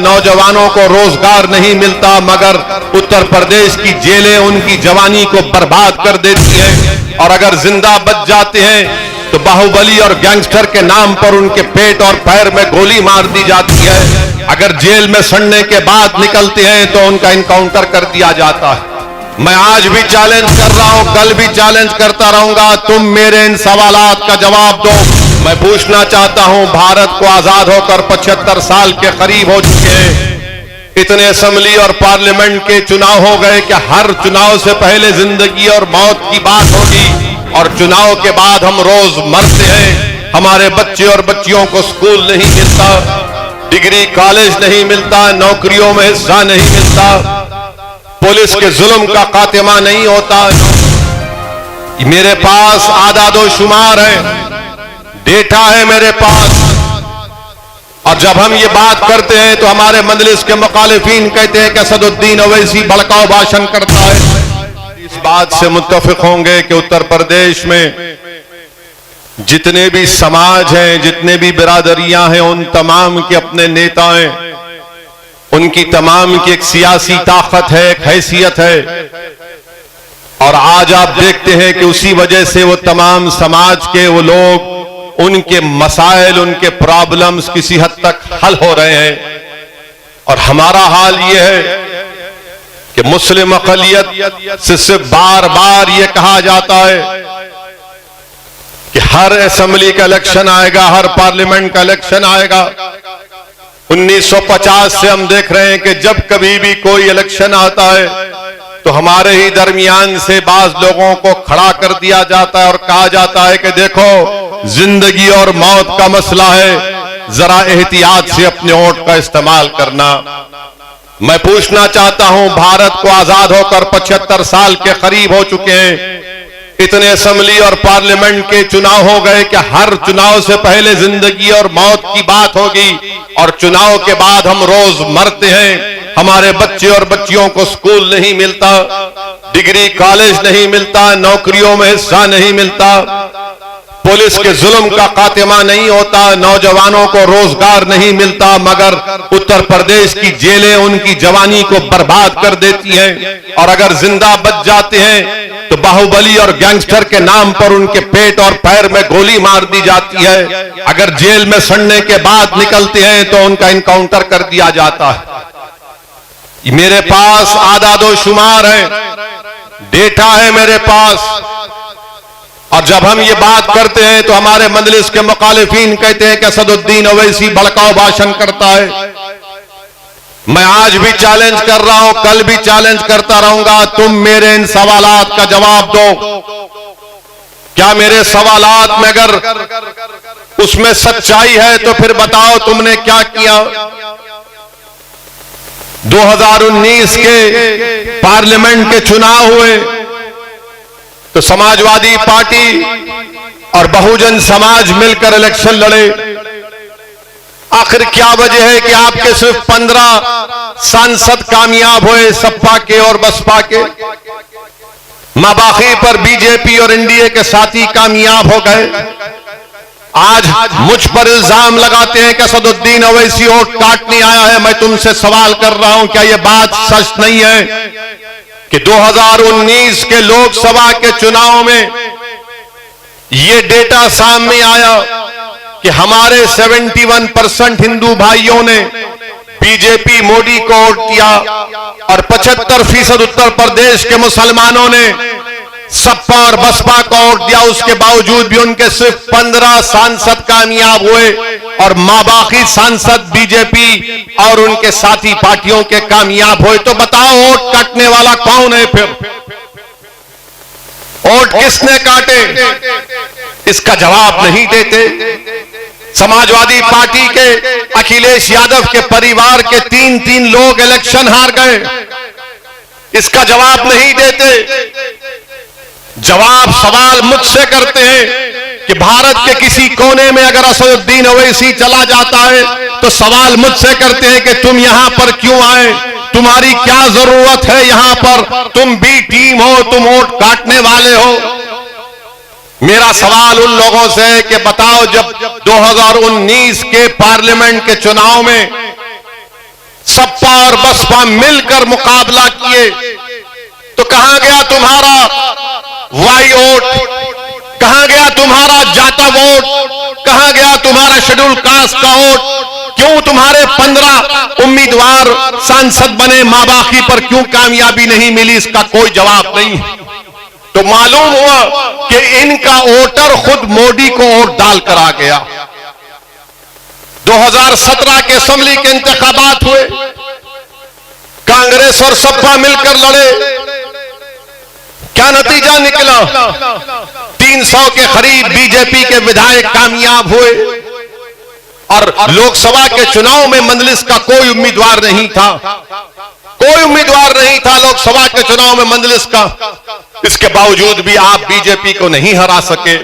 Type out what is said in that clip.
नौजवानों को रोजगार नहीं मिलता, मगर उत्तर प्रदेश की जेलें उनकी जवानी को बर्बाद कर देती हैं। और अगर जिंदा बच जाते हैं तो बाहुबली और गैंगस्टर के नाम पर उनके पेट और पैर में गोली मार दी जाती है। अगर जेल में सड़ने के बाद निकलते हैं तो उनका इनकाउंटर कर दिया जाता है। मैं आज भी चैलेंज कर रहा हूं, कल भी चैलेंज करता रहूंगा, तुम मेरे इन सवालात का जवाब दो। मैं पूछना चाहता हूं, भारत को आजाद होकर 75 साल के करीब हो चुके हैं। इतने असेंबली और पार्लियामेंट के चुनाव हो गए कि हर चुनाव से पहले जिंदगी और मौत की बात होगी, और चुनाव के बाद हम रोज मरते हैं। हमारे बच्चे और बच्चियों को स्कूल नहीं मिलता, डिग्री कॉलेज नहीं मिलता, नौकरियों में हिस्सा नहीं मिलता, पुलिस के जुल्म का खात्मा नहीं होता। मेरे पास आदादो शुमार है, डेटा है मेरे पास, और जब हम ये बात करते हैं तो हमारे मजलिस के मुखालिफिन कहते हैं कि असदुद्दीन ओवैसी भड़काऊ भाषण करता है। इस बात से मुत्तफिक होंगे कि उत्तर प्रदेश में जितने भी समाज हैं, जितने भी बिरादरियां हैं, उन तमाम के अपने नेता हैं, उनकी तमाम की एक सियासी ताकत है, एक हैसियत है। और आज आप देखते हैं कि उसी वजह से वो तमाम समाज के वो लोग, उनके मसाइल, उनके प्रॉब्लम्स किसी हद तक हल हो रहे हैं। और हमारा हाल ये है कि मुस्लिम अक़लियत से बार बार ये कहा जाता है कि हर असेंबली का इलेक्शन आएगा, हर पार्लियामेंट का इलेक्शन आएगा। 1950 से हम देख रहे हैं कि जब कभी भी कोई इलेक्शन आता है तो हमारे ही दरमियान से बाज लोगों को खड़ा कर दिया जाता है और कहा जाता है कि देखो, जिंदगी और मौत का मसला है, जरा एहतियात से अपने वोट का इस्तेमाल करना। मैं पूछना चाहता हूं, भारत को आजाद होकर 75 साल के करीब हो चुके हैं। इतने असेंबली और पार्लियामेंट के चुनाव हो गए कि हर चुनाव से पहले जिंदगी और मौत की बात होगी, और चुनाव के बाद हम रोज मरते हैं। हमारे बच्चे और बच्चियों को स्कूल नहीं मिलता, डिग्री कॉलेज नहीं मिलता, नौकरियों में हिस्सा नहीं मिलता, पुलिस के जुल्म का खात्मा नहीं होता, नौजवानों को रोजगार नहीं मिलता, मगर उत्तर प्रदेश की जेलें उनकी जवानी को बर्बाद कर देती हैं। और अगर जिंदा बच जाते हैं तो बाहुबली और गैंगस्टर के नाम पर उनके पेट और पैर में गोली मार दी जाती है। अगर जेल में सड़ने के बाद निकलते हैं तो उनका इनकाउंटर कर दिया जाता है। मेरे पास आदादो शुमार है, डेटा है मेरे पास, और जब हम ये बात करते हैं तो हमारे मजलिस के मुखालिफिन कहते हैं कि असदुद्दीन ओवैसी भड़काऊ भाषण करता है। मैं आज भी चैलेंज कर रहा हूं, कल भी चैलेंज करता रहूंगा, तुम मेरे इन सवालात का जवाब दो। क्या मेरे सवालात में अगर उसमें सच्चाई है तो फिर बताओ तुमने क्या किया। 2019 के पार्लियामेंट के चुनाव हुए तो समाजवादी पार्टी और बहुजन समाज मिलकर इलेक्शन लड़े। आखिर क्या वजह है कि आपके सिर्फ 15 सांसद कामयाब हुए, सपा के और बसपा के, माबाकी पर बीजेपी और एनडीए के साथी कामयाब हो गए। आज मुझ पर इल्जाम लगाते हैं कि असदुद्दीन ओवैसी वोट काटने आया है। मैं तुमसे सवाल कर रहा हूं, क्या यह बात सच नहीं है कि 2019 के लोकसभा के चुनाव में यह डेटा सामने आया कि हमारे 71% हिंदू भाइयों ने बीजेपी मोदी को वोट दिया, और 75% उत्तर प्रदेश के मुसलमानों ने सपा और बसपा को वोट दिया। उसके बावजूद भी उनके सिर्फ 15 सांसद कामयाब हुए, और माबाकी सांसद बीजेपी और उनके साथी पार्टियों के कामयाब हुए। तो बताओ, वोट काटने वाला कौन है? फिर वोट किसने काटे? इसका जवाब नहीं देते। समाजवादी पार्टी के अखिलेश यादव के परिवार के 3 लोग इलेक्शन हार गए, इसका जवाब नहीं देते। जवाब सवाल मुझसे करते हैं कि भारत के किसी कोने में अगर असदुद्दीन ओवैसी चला जाता है तो सवाल मुझसे करते हैं कि तुम यहां पर क्यों आए, तुम्हारी क्या जरूरत है यहां पर, तुम बी टीम हो, तुम वोट काटने वाले हो। मेरा सवाल उन लोगों से है कि बताओ, जब 2019 के पार्लियामेंट के चुनाव में सपा और बसपा मिलकर मुकाबला किए तो कहां गया तुम्हारा वाई वोट, कहां गया तुम्हारा जाता वोट, कहां गया तुम्हारा शेड्यूल कास्ट का वोट? क्यों तुम्हारे 15 उम्मीदवार सांसद बने, मां बाकी पर क्यों कामयाबी नहीं मिली? इसका कोई जवाब नहीं। तो मालूम हुआ कि इनका वोटर खुद मोदी को वोट डालकर आ गया। 2017 के असेंबली के इंतखाबात हुए, कांग्रेस और सपा मिलकर लड़े, क्या नतीजा निकला? 300 के करीब बीजेपी के विधायक कामयाब हुए और लोकसभा के चुनाव में मजलिस का कोई उम्मीदवार नहीं था, कोई उम्मीदवार नहीं था लोकसभा के चुनाव में मजलिस का। इसके बावजूद भी आप बीजेपी को नहीं हरा सके।